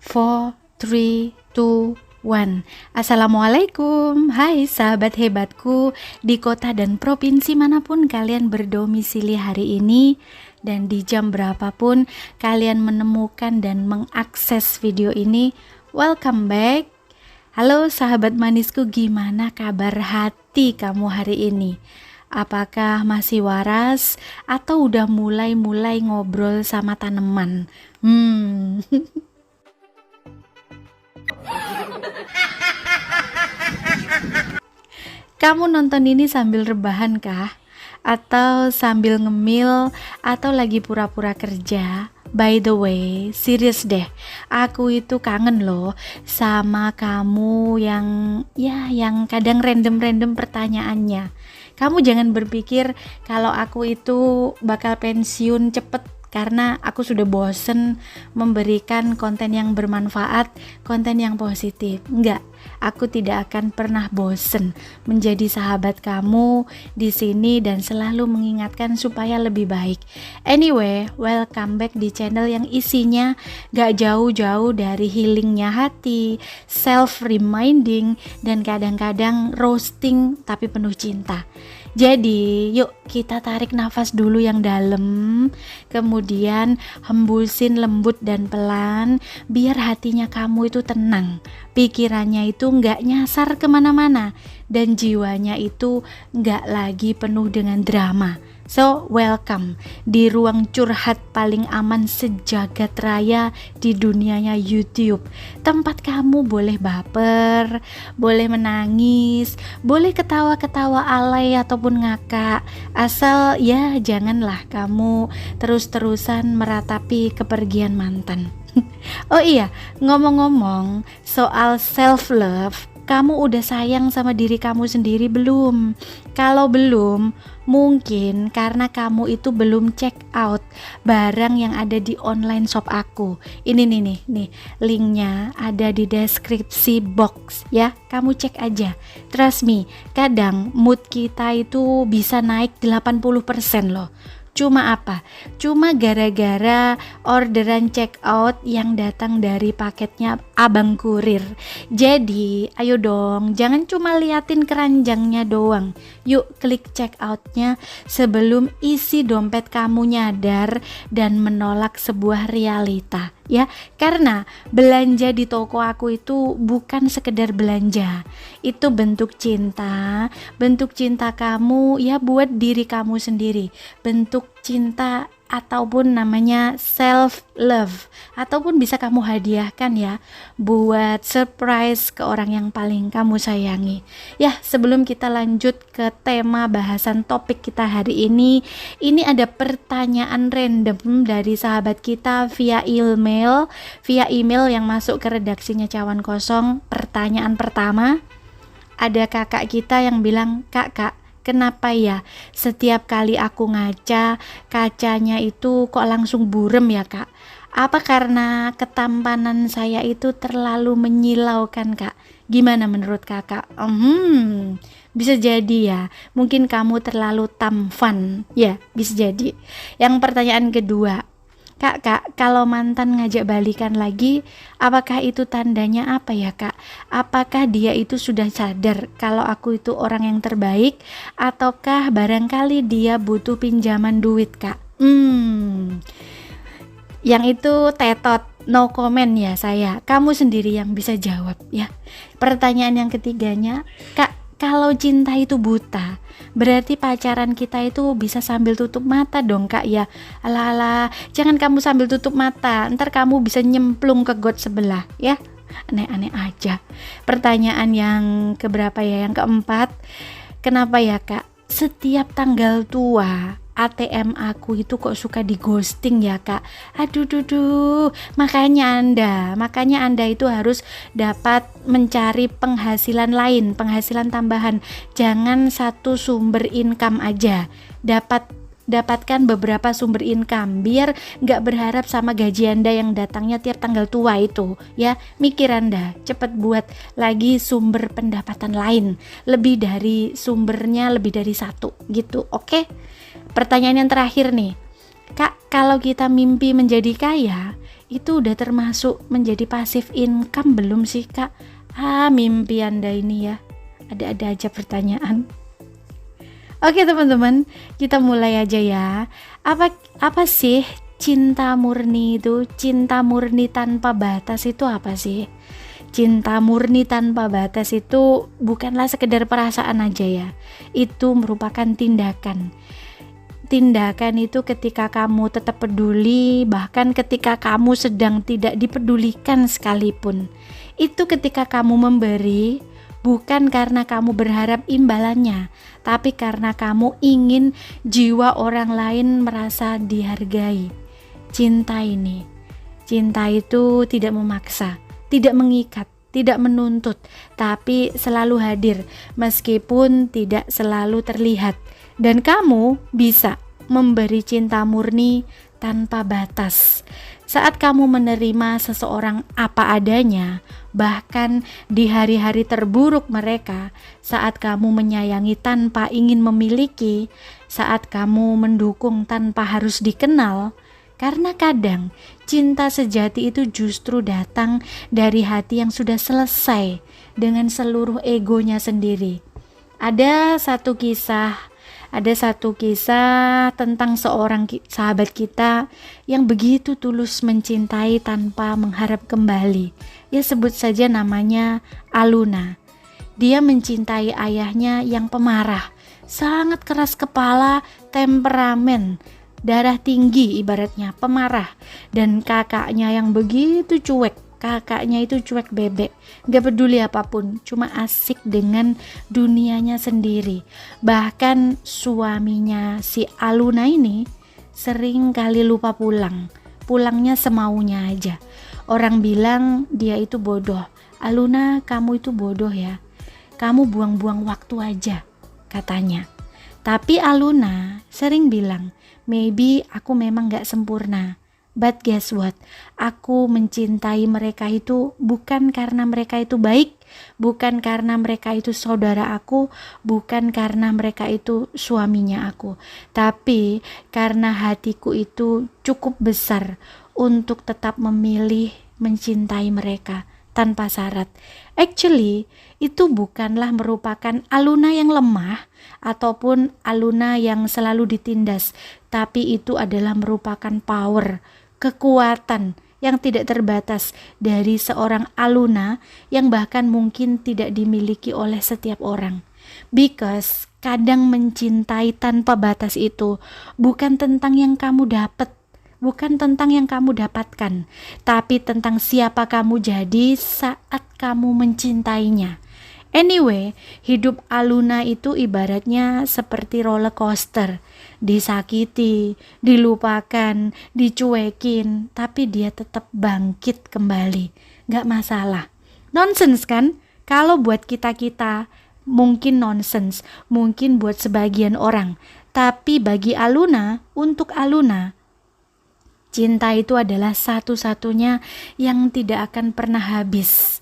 4, 3, 2, 1. Assalamualaikum. Hai sahabat hebatku di kota dan provinsi manapun kalian berdomisili hari ini, dan di jam berapapun kalian menemukan dan mengakses video ini. Welcome back. Halo sahabat manisku, gimana kabar hati kamu hari ini? Apakah masih waras atau udah mulai ngobrol sama tanaman? Kamu nonton ini sambil rebahan kah? Atau sambil ngemil? Atau lagi pura-pura kerja? By the way, serius deh, aku itu kangen loh sama kamu yang kadang random pertanyaannya. Kamu jangan berpikir kalau aku itu bakal pensiun cepet karena aku sudah bosen memberikan konten yang bermanfaat, konten yang positif. Enggak, aku tidak akan pernah bosen menjadi sahabat kamu di sini dan selalu mengingatkan supaya lebih baik. Anyway, welcome back di channel yang isinya gak jauh-jauh dari healingnya hati, self-reminding, dan kadang-kadang roasting tapi penuh cinta. Jadi yuk kita tarik nafas dulu yang dalam, kemudian hembusin lembut dan pelan, biar hatinya kamu itu tenang, pikirannya itu nggak nyasar kemana-mana, dan jiwanya itu nggak lagi penuh dengan drama. So welcome di ruang curhat paling aman sejagat raya di dunianya YouTube. Tempat kamu boleh baper, boleh menangis, boleh ketawa-ketawa alay ataupun ngakak. Asal ya janganlah kamu terus-terusan meratapi kepergian mantan. Oh iya, ngomong-ngomong soal self love, kamu udah sayang sama diri kamu sendiri belum? Kalau belum, mungkin karena kamu itu belum check out barang yang ada di online shop aku. Ini nih, linknya ada di deskripsi box ya. Kamu cek aja. Trust me, kadang mood kita itu bisa naik 80% loh. Cuma apa? Cuma gara-gara orderan check out yang datang dari paketnya abang kurir. Jadi ayo dong, jangan cuma liatin keranjangnya doang. Yuk klik check outnya sebelum isi dompet kamu nyadar dan menolak sebuah realita ya. Karena belanja di toko aku itu bukan sekedar belanja, itu bentuk cinta kamu ya buat diri kamu sendiri, bentuk cinta ataupun namanya self love, ataupun bisa kamu hadiahkan ya buat surprise ke orang yang paling kamu sayangi. Ya, sebelum kita lanjut ke tema bahasan topik kita hari ini ada pertanyaan random dari sahabat kita via email yang masuk ke redaksinya Cawan Kosong. Pertanyaan pertama, ada kakak kita yang bilang, Kak, kenapa ya setiap kali aku ngaca, kacanya itu kok langsung burem ya Kak? Apa karena ketampanan saya itu terlalu menyilaukan Kak? Gimana menurut kakak? Bisa jadi ya, mungkin kamu terlalu tampan ya, bisa jadi. Yang pertanyaan kedua, Kak, kalau mantan ngajak balikan lagi, apakah itu tandanya apa ya Kak? Apakah dia itu sudah sadar kalau aku itu orang yang terbaik, ataukah barangkali dia butuh pinjaman duit Kak? Yang itu tetot, no comment ya saya. Kamu sendiri yang bisa jawab ya. Pertanyaan yang ketiganya, Kak, kalau cinta itu buta, berarti pacaran kita itu bisa sambil tutup mata dong Kak ya. Alah, jangan kamu sambil tutup mata, ntar kamu bisa nyemplung ke got sebelah ya. Aneh-aneh aja. Pertanyaan yang keberapa ya? Yang keempat, kenapa ya Kak setiap tanggal tua ATM aku itu kok suka di ghosting ya Kak? Aduh, makanya Anda itu harus dapat mencari penghasilan lain, penghasilan tambahan. Jangan satu sumber income aja. Dapatkan beberapa sumber income biar gak berharap sama gaji Anda yang datangnya tiap tanggal tua itu ya. Mikir Anda, cepet buat lagi sumber pendapatan lain, lebih dari sumbernya, lebih dari satu gitu, oke? Pertanyaan yang terakhir nih, Kak, kalau kita mimpi menjadi kaya, itu udah termasuk menjadi passive income belum sih Kak? Mimpi Anda ini ya. Ada-ada aja pertanyaan. Oke teman-teman, kita mulai aja ya. Apa sih cinta murni itu? Cinta murni tanpa batas itu apa sih? Cinta murni tanpa batas itu bukanlah sekedar perasaan aja ya. Itu merupakan tindakan. Tindakan itu ketika kamu tetap peduli, bahkan ketika kamu sedang tidak dipedulikan sekalipun. Itu ketika kamu memberi, bukan karena kamu berharap imbalannya, tapi karena kamu ingin jiwa orang lain merasa dihargai. Cinta itu tidak memaksa, tidak mengikat, tidak menuntut, tapi selalu hadir meskipun tidak selalu terlihat. Dan kamu bisa memberi cinta murni tanpa batas. Saat kamu menerima seseorang apa adanya, bahkan di hari-hari terburuk mereka, saat kamu menyayangi tanpa ingin memiliki, saat kamu mendukung tanpa harus dikenal, karena kadang cinta sejati itu justru datang dari hati yang sudah selesai dengan seluruh egonya sendiri. Ada satu kisah tentang seorang sahabat kita yang begitu tulus mencintai tanpa mengharap kembali. Ya, sebut saja namanya Aluna. Dia mencintai ayahnya yang pemarah, sangat keras kepala, temperamen, darah tinggi ibaratnya, pemarah. Dan kakaknya yang begitu cuek. Kakaknya itu cuek bebek, gak peduli apapun, cuma asik dengan dunianya sendiri. Bahkan suaminya si Aluna ini sering kali lupa pulangnya semaunya aja. Orang bilang dia itu bodoh. Aluna, kamu itu bodoh ya, kamu buang-buang waktu aja, katanya. Tapi Aluna sering bilang, maybe aku memang gak sempurna. But guess what? Aku mencintai mereka itu bukan karena mereka itu baik, bukan karena mereka itu saudara aku, bukan karena mereka itu suaminya aku, tapi karena hatiku itu cukup besar untuk tetap memilih mencintai mereka tanpa syarat. Actually, itu bukanlah merupakan Aluna yang lemah ataupun Aluna yang selalu ditindas, tapi itu adalah merupakan power, kekuatan yang tidak terbatas dari seorang Aluna yang bahkan mungkin tidak dimiliki oleh setiap orang. Because kadang mencintai tanpa batas itu bukan tentang yang kamu dapat, bukan tentang yang kamu dapatkan, tapi tentang siapa kamu jadi saat kamu mencintainya. Anyway, hidup Aluna itu ibaratnya seperti roller coaster. Disakiti, dilupakan, dicuekin, tapi dia tetap bangkit kembali. Gak masalah. Nonsense kan? Kalau buat kita mungkin nonsense, mungkin buat sebagian orang. Tapi bagi Aluna, untuk Aluna, cinta itu adalah satu-satunya yang tidak akan pernah habis.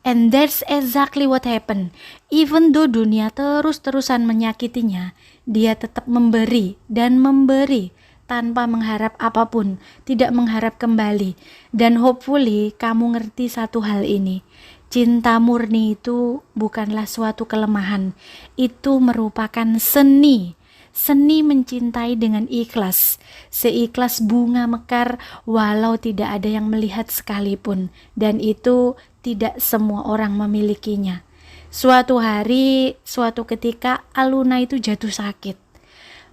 And that's exactly what happened. Even though dunia terus-terusan menyakitinya, dia tetap memberi dan memberi tanpa mengharap apapun, tidak mengharap kembali. Dan hopefully kamu ngerti satu hal ini. Cinta murni itu bukanlah suatu kelemahan. Itu merupakan seni. Seni mencintai dengan ikhlas, seikhlas bunga mekar walau tidak ada yang melihat sekalipun, dan itu tidak semua orang memilikinya. Suatu hari, suatu ketika Aluna itu jatuh sakit.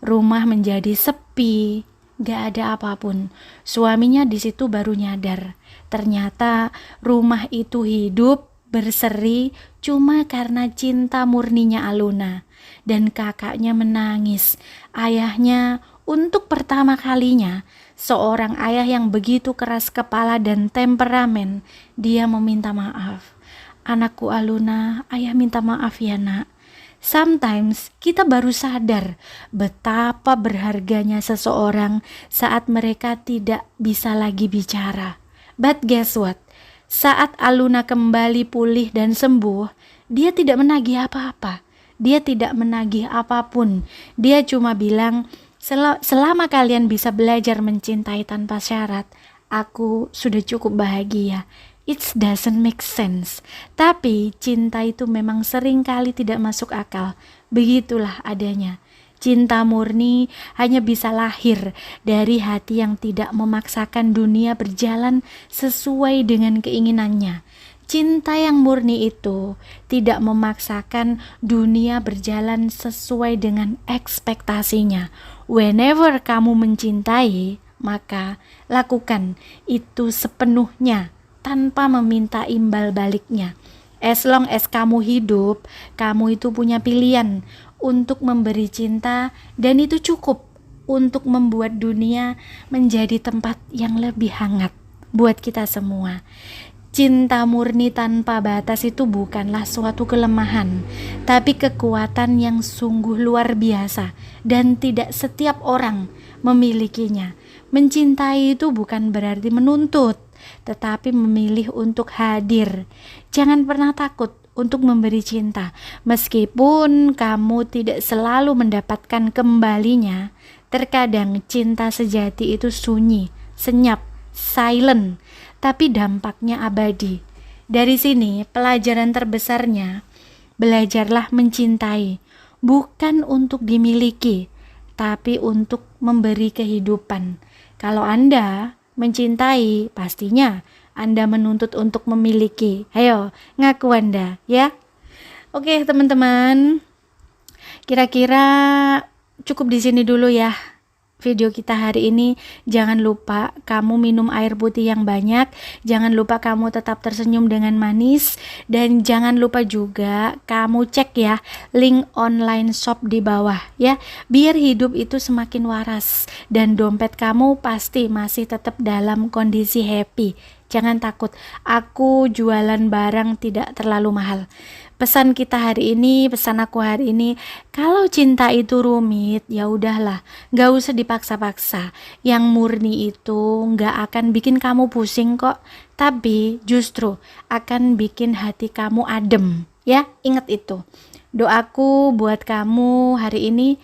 Rumah menjadi sepi, gak ada apapun. Suaminya di situ baru nyadar, ternyata rumah itu hidup berseri cuma karena cinta murninya Aluna. Dan kakaknya menangis. Ayahnya untuk pertama kalinya, seorang ayah yang begitu keras kepala dan temperamen, dia meminta maaf. Anakku Aluna, ayah minta maaf ya nak. Sometimes kita baru sadar betapa berharganya seseorang saat mereka tidak bisa lagi bicara. But guess what? Saat Aluna kembali pulih dan sembuh, dia tidak menagih apa-apa. Dia tidak menagih apapun. Dia cuma bilang, selama kalian bisa belajar mencintai tanpa syarat, aku sudah cukup bahagia. It doesn't make sense. Tapi cinta itu memang sering kali tidak masuk akal. Begitulah adanya. Cinta murni hanya bisa lahir dari hati yang tidak memaksakan dunia berjalan sesuai dengan keinginannya. Cinta yang murni itu tidak memaksakan dunia berjalan sesuai dengan ekspektasinya. Whenever kamu mencintai, maka lakukan itu sepenuhnya tanpa meminta imbal baliknya. As long as kamu hidup, kamu itu punya pilihan untuk memberi cinta, dan itu cukup untuk membuat dunia menjadi tempat yang lebih hangat buat kita semua. Cinta murni tanpa batas itu bukanlah suatu kelemahan, tapi kekuatan yang sungguh luar biasa dan tidak setiap orang memilikinya. Mencintai itu bukan berarti menuntut, tetapi memilih untuk hadir. Jangan pernah takut untuk memberi cinta. Meskipun kamu tidak selalu mendapatkan kembalinya, terkadang cinta sejati itu sunyi, senyap, silent, tapi dampaknya abadi. Dari sini pelajaran terbesarnya, belajarlah mencintai, bukan untuk dimiliki, tapi untuk memberi kehidupan. Kalau Anda mencintai, pastinya Anda menuntut untuk memiliki. Ayo, ngaku Anda, ya. Oke, teman-teman. Kira-kira cukup di sini dulu ya video kita hari ini. Jangan lupa kamu minum air putih yang banyak, jangan lupa kamu tetap tersenyum dengan manis, dan jangan lupa juga kamu cek ya link online shop di bawah ya, biar hidup itu semakin waras dan dompet kamu pasti masih tetap dalam kondisi happy. Jangan takut, aku jualan barang tidak terlalu mahal. Pesan kita hari ini, pesan aku hari ini, kalau cinta itu rumit, ya udahlah, gak usah dipaksa-paksa. Yang murni itu gak akan bikin kamu pusing kok, tapi justru akan bikin hati kamu adem. Ya, ingat itu. Doaku buat kamu hari ini,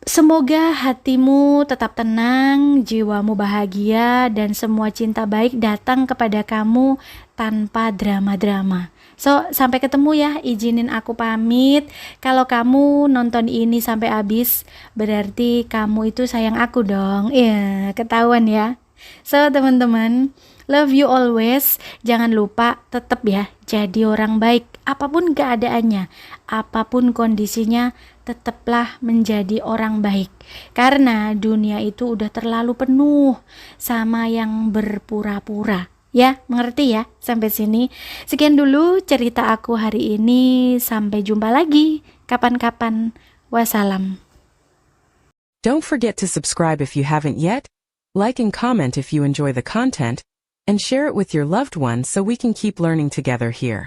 semoga hatimu tetap tenang, jiwamu bahagia, dan semua cinta baik datang kepada kamu tanpa drama-drama. So, sampai ketemu ya, izinin aku pamit. Kalau kamu nonton ini sampai habis, berarti kamu itu sayang aku dong. Iya, ketahuan ya. So, teman-teman, love you always. Jangan lupa tetap ya, jadi orang baik. Apapun keadaannya, apapun kondisinya, tetaplah menjadi orang baik. Karena dunia itu udah terlalu penuh sama yang berpura-pura. Ya, mengerti ya sampai sini. Sekian dulu cerita aku hari ini. Sampai jumpa lagi kapan-kapan. Wassalam. Don't forget to subscribe if you haven't yet, like and comment if you enjoy the content, and share it with your loved ones so we can keep learning together here.